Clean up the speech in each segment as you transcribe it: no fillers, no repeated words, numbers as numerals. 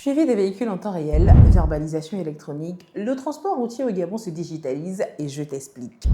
Suivi des véhicules en temps réel, verbalisation électronique, le transport routier au Gabon se digitalise et je t'explique.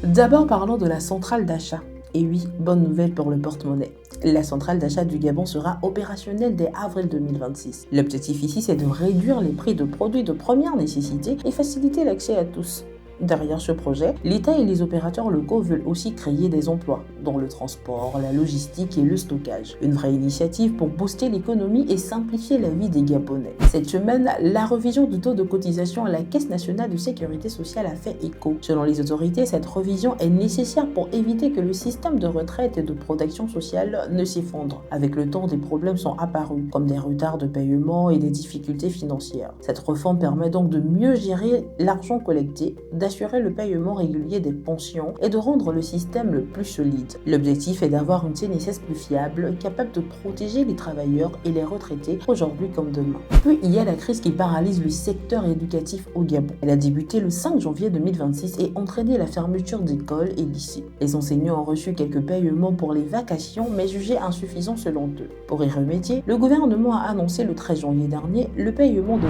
D'abord parlons de la centrale d'achat. Et oui, bonne nouvelle pour le porte-monnaie. La centrale d'achat du Gabon sera opérationnelle dès avril 2026. L'objectif ici, c'est de réduire les prix de produits de première nécessité et faciliter l'accès à tous. Derrière ce projet, l'État et les opérateurs locaux veulent aussi créer des emplois dans le transport, la logistique et le stockage. Une vraie initiative pour booster l'économie et simplifier la vie des Gabonais. Cette semaine, la revision du taux de cotisation à la Caisse nationale de sécurité sociale a fait écho. Selon les autorités, cette revision est nécessaire pour éviter que le système de retraite et de protection sociale ne s'effondre. Avec le temps, des problèmes sont apparus, comme des retards de paiement et des difficultés financières. Cette réforme permet donc de mieux gérer l'argent collecté, d'assurer le paiement régulier des pensions et de rendre le système le plus solide. L'objectif est d'avoir une CNSS plus fiable, capable de protéger les travailleurs et les retraités aujourd'hui comme demain. Puis il y a la crise qui paralyse le secteur éducatif au Gabon. Elle a débuté le 5 janvier 2026 et entraîné la fermeture d'écoles et lycées. Les enseignants ont reçu quelques paiements pour les vacations, mais jugés insuffisants selon eux. Pour y remédier, le gouvernement a annoncé le 13 janvier dernier le paiement de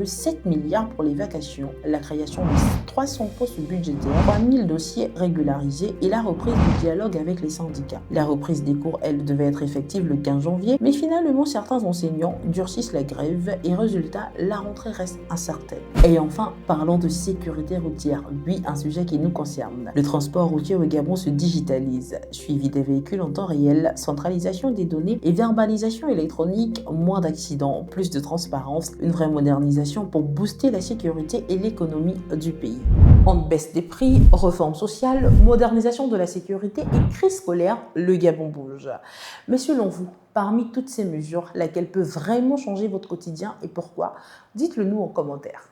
2,7 milliards pour les vacations, la création de 300 postes budgétaires, 3000 dossiers régularisés et la reprise du dialogue avec les syndicats. La reprise des cours, elle, devait être effective le 15 janvier, mais finalement certains enseignants durcissent la grève et résultat, la rentrée reste incertaine. Et enfin, parlons de sécurité routière, oui, un sujet qui nous concerne. Le transport routier au Gabon se digitalise, suivi des véhicules en temps réel, centralisation des données et verbalisation électronique, moins d'accidents, plus de transparence, une vraie modernisation pour booster la sécurité et l'économie du pays. En baisse des prix, réforme sociale, modernisation de la sécurité et crise scolaire, le Gabon bouge. Mais selon vous, parmi toutes ces mesures, laquelle peut vraiment changer votre quotidien et pourquoi? Dites-le nous en commentaire.